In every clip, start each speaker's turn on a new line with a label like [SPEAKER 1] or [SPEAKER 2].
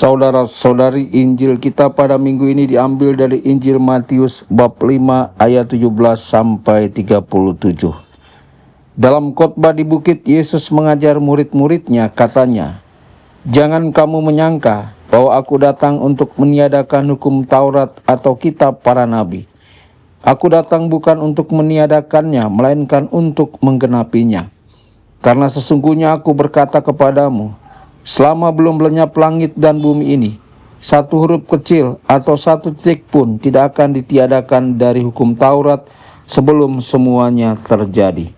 [SPEAKER 1] Saudara-saudari, Injil kita pada minggu ini diambil dari Injil Matius bab 5 ayat 17 sampai 37. Dalam khotbah di bukit, Yesus mengajar murid-muridnya, katanya, "Jangan kamu menyangka bahwa aku datang untuk meniadakan hukum Taurat atau kitab para nabi. Aku datang bukan untuk meniadakannya, melainkan untuk menggenapinya. Karena sesungguhnya aku berkata kepadamu, selama belum lenyap langit dan bumi ini, satu huruf kecil atau satu titik pun tidak akan ditiadakan dari hukum Taurat sebelum semuanya terjadi.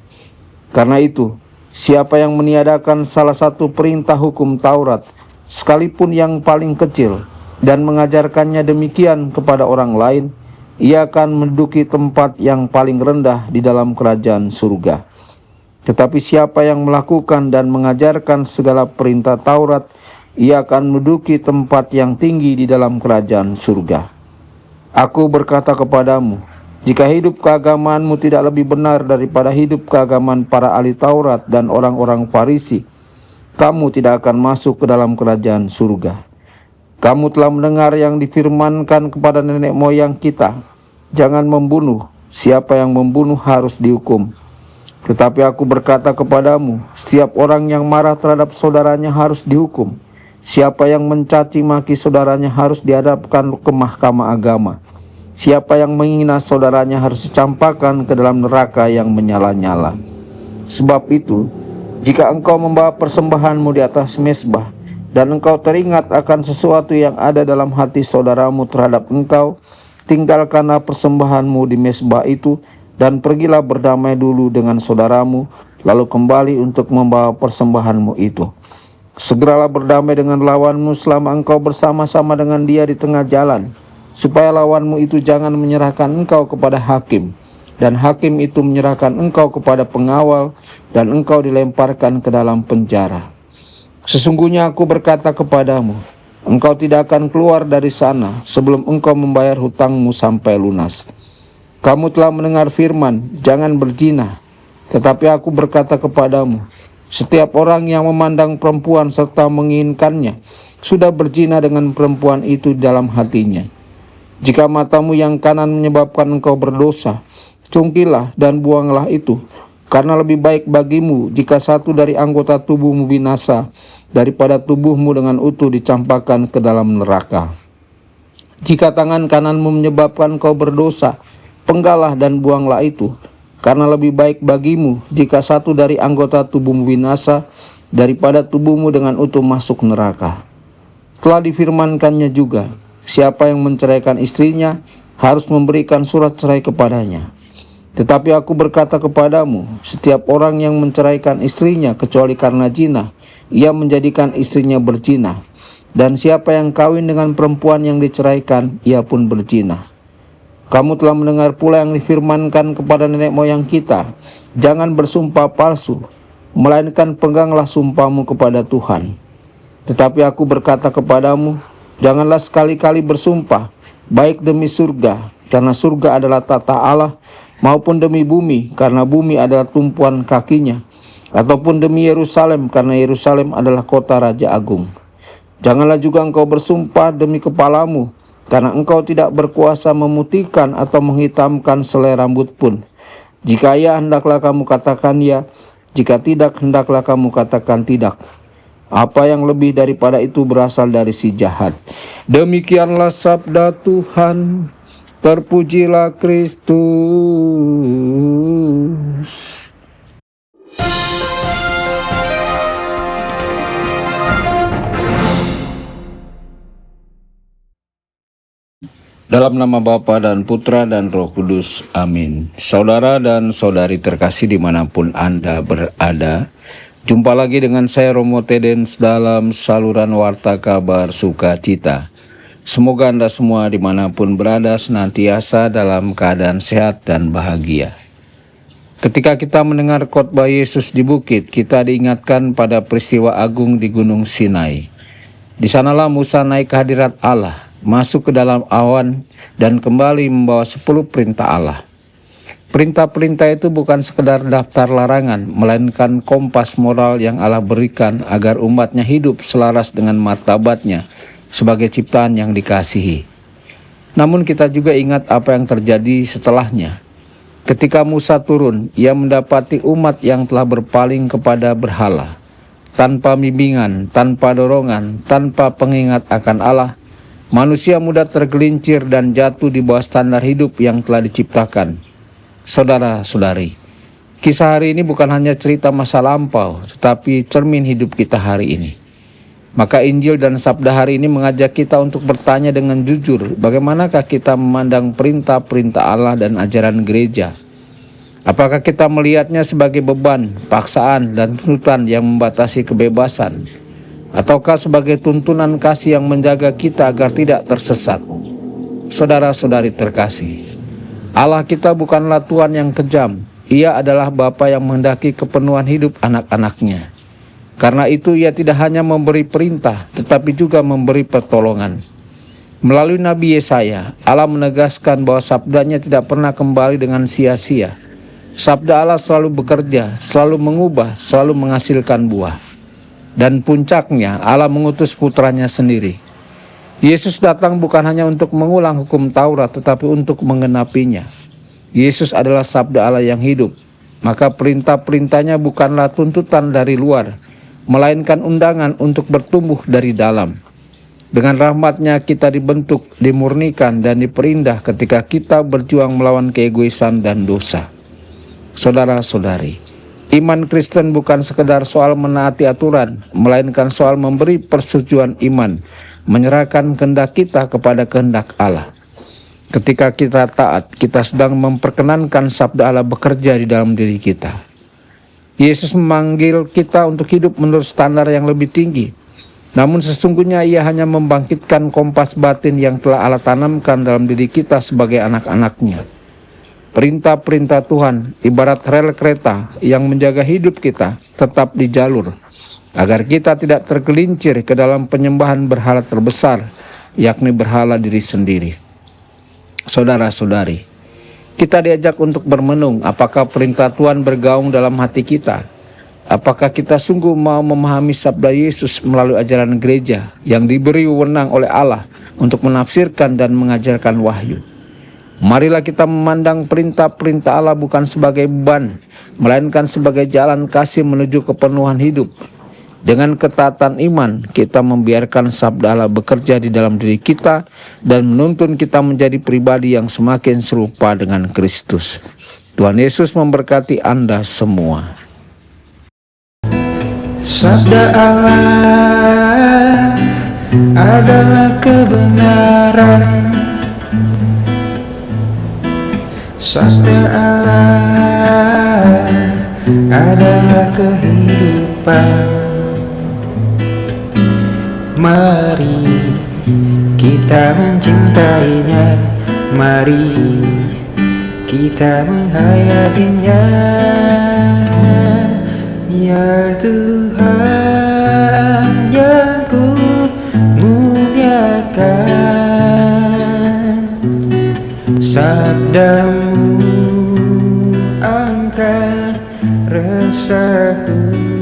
[SPEAKER 1] Karena itu, siapa yang meniadakan salah satu perintah hukum Taurat, sekalipun yang paling kecil, dan mengajarkannya demikian kepada orang lain, ia akan menduduki tempat yang paling rendah di dalam kerajaan surga. Tetapi siapa yang melakukan dan mengajarkan segala perintah Taurat, ia akan menduduki tempat yang tinggi di dalam kerajaan surga. Aku berkata kepadamu, jika hidup keagamaanmu tidak lebih benar daripada hidup keagamaan para ahli Taurat dan orang-orang Farisi, kamu tidak akan masuk ke dalam kerajaan surga. Kamu telah mendengar yang difirmankan kepada nenek moyang kita, jangan membunuh, siapa yang membunuh harus dihukum. Tetapi aku berkata kepadamu, setiap orang yang marah terhadap saudaranya harus dihukum. Siapa yang mencaci maki saudaranya harus dihadapkan ke mahkamah agama. Siapa yang menghina saudaranya harus dicampakkan ke dalam neraka yang menyala-nyala. Sebab itu, jika engkau membawa persembahanmu di atas mezbah, dan engkau teringat akan sesuatu yang ada dalam hati saudaramu terhadap engkau, tinggalkanlah persembahanmu di mezbah itu, dan pergilah berdamai dulu dengan saudaramu, lalu kembali untuk membawa persembahanmu itu. Segeralah berdamai dengan lawanmu selama engkau bersama-sama dengan dia di tengah jalan, supaya lawanmu itu jangan menyerahkan engkau kepada hakim, dan hakim itu menyerahkan engkau kepada pengawal, dan engkau dilemparkan ke dalam penjara. Sesungguhnya aku berkata kepadamu, engkau tidak akan keluar dari sana sebelum engkau membayar hutangmu sampai lunas. Kamu telah mendengar firman, jangan berzina. Tetapi aku berkata kepadamu, setiap orang yang memandang perempuan serta menginginkannya, sudah berzina dengan perempuan itu dalam hatinya. Jika matamu yang kanan menyebabkan engkau berdosa, cungkilah dan buanglah itu, karena lebih baik bagimu jika satu dari anggota tubuhmu binasa, daripada tubuhmu dengan utuh dicampakkan ke dalam neraka. Jika tangan kananmu menyebabkan engkau berdosa, penggalah dan buanglah itu, karena lebih baik bagimu jika satu dari anggota tubuhmu binasa, daripada tubuhmu dengan utuh masuk neraka. Telah difirmankannya juga, siapa yang menceraikan istrinya harus memberikan surat cerai kepadanya. Tetapi aku berkata kepadamu, setiap orang yang menceraikan istrinya kecuali karena zina, ia menjadikan istrinya berzina. Dan siapa yang kawin dengan perempuan yang diceraikan, ia pun berzina. Kamu telah mendengar pula yang difirmankan kepada nenek moyang kita, jangan bersumpah palsu, melainkan peganglah sumpahmu kepada Tuhan. Tetapi aku berkata kepadamu, janganlah sekali-kali bersumpah, baik demi surga, karena surga adalah tata Allah, maupun demi bumi, karena bumi adalah tumpuan kakinya, ataupun demi Yerusalem, karena Yerusalem adalah kota Raja Agung. Janganlah juga engkau bersumpah demi kepalamu, karena engkau tidak berkuasa memutihkan atau menghitamkan selai rambut pun. Jika ya, hendaklah kamu katakan ya, jika tidak, hendaklah kamu katakan tidak. Apa yang lebih daripada itu berasal dari si jahat. Demikianlah sabda Tuhan. Terpujilah Kristus. Dalam nama Bapa dan Putra dan Roh Kudus, amin. Saudara dan saudari terkasih dimanapun Anda berada, jumpa lagi dengan saya Romo Tedens dalam saluran Warta Kabar Sukacita. Semoga Anda semua dimanapun berada senantiasa dalam keadaan sehat dan bahagia. Ketika kita mendengar khotbah Yesus di bukit, kita diingatkan pada peristiwa agung di Gunung Sinai. Di sanalah Musa naik ke hadirat Allah, masuk ke dalam awan, dan kembali membawa 10 perintah Allah. Perintah-perintah itu bukan sekedar daftar larangan, melainkan kompas moral yang Allah berikan agar umatnya hidup selaras dengan martabatnya sebagai ciptaan yang dikasihi. Namun kita juga ingat apa yang terjadi setelahnya. Ketika Musa turun, ia mendapati umat yang telah berpaling kepada berhala. Tanpa bimbingan, tanpa dorongan, tanpa pengingat akan Allah, manusia mudah tergelincir dan jatuh di bawah standar hidup yang telah diciptakan. Saudara-saudari, kisah hari ini bukan hanya cerita masa lampau, tetapi cermin hidup kita hari ini. Maka Injil dan Sabda hari ini mengajak kita untuk bertanya dengan jujur, bagaimanakah kita memandang perintah-perintah Allah dan ajaran gereja? Apakah kita melihatnya sebagai beban, paksaan, dan tuntutan yang membatasi kebebasan? Ataukah sebagai tuntunan kasih yang menjaga kita agar tidak tersesat? Saudara-saudari terkasih, Allah kita bukanlah Tuhan yang kejam. Ia adalah Bapa yang menghendaki kepenuhan hidup anak-anaknya. Karena itu ia tidak hanya memberi perintah, tetapi juga memberi pertolongan. Melalui Nabi Yesaya, Allah menegaskan bahwa sabdanya tidak pernah kembali dengan sia-sia. Sabda Allah selalu bekerja, selalu mengubah, selalu menghasilkan buah. Dan puncaknya, Allah mengutus putranya sendiri. Yesus datang bukan hanya untuk mengulang hukum Taurat, tetapi untuk menggenapinya. Yesus adalah sabda Allah yang hidup. Maka perintah-perintahnya bukanlah tuntutan dari luar, melainkan undangan untuk bertumbuh dari dalam. Dengan rahmat-Nya kita dibentuk, dimurnikan, dan diperindah ketika kita berjuang melawan keegoisan dan dosa. Saudara-saudari, iman Kristen bukan sekedar soal menaati aturan, melainkan soal memberi persetujuan iman, menyerahkan kehendak kita kepada kehendak Allah. Ketika kita taat, kita sedang memperkenankan sabda Allah bekerja di dalam diri kita. Yesus memanggil kita untuk hidup menurut standar yang lebih tinggi. Namun sesungguhnya ia hanya membangkitkan kompas batin yang telah Allah tanamkan dalam diri kita sebagai anak-anaknya. Perintah-perintah Tuhan ibarat rel kereta yang menjaga hidup kita tetap di jalur, agar kita tidak tergelincir ke dalam penyembahan berhala terbesar, yakni berhala diri sendiri. Saudara-saudari, kita diajak untuk bermenung apakah perintah Tuhan bergaung dalam hati kita. Apakah kita sungguh mau memahami sabda Yesus melalui ajaran gereja yang diberi wewenang oleh Allah untuk menafsirkan dan mengajarkan wahyu. Marilah kita memandang perintah-perintah Allah bukan sebagai beban, melainkan sebagai jalan kasih menuju kepenuhan hidup. Dengan ketaatan iman, kita membiarkan sabda Allah bekerja di dalam diri kita dan menuntun kita menjadi pribadi yang semakin serupa dengan Kristus. Tuhan Yesus memberkati Anda semua.
[SPEAKER 2] Sabda Allah adalah kebenaran. Sabda Allah adalah kehidupan. Mari kita mencintainya, mari kita menghayatinya. Ya Tuhan yang ku muliakan, sabdamu angkat resahku.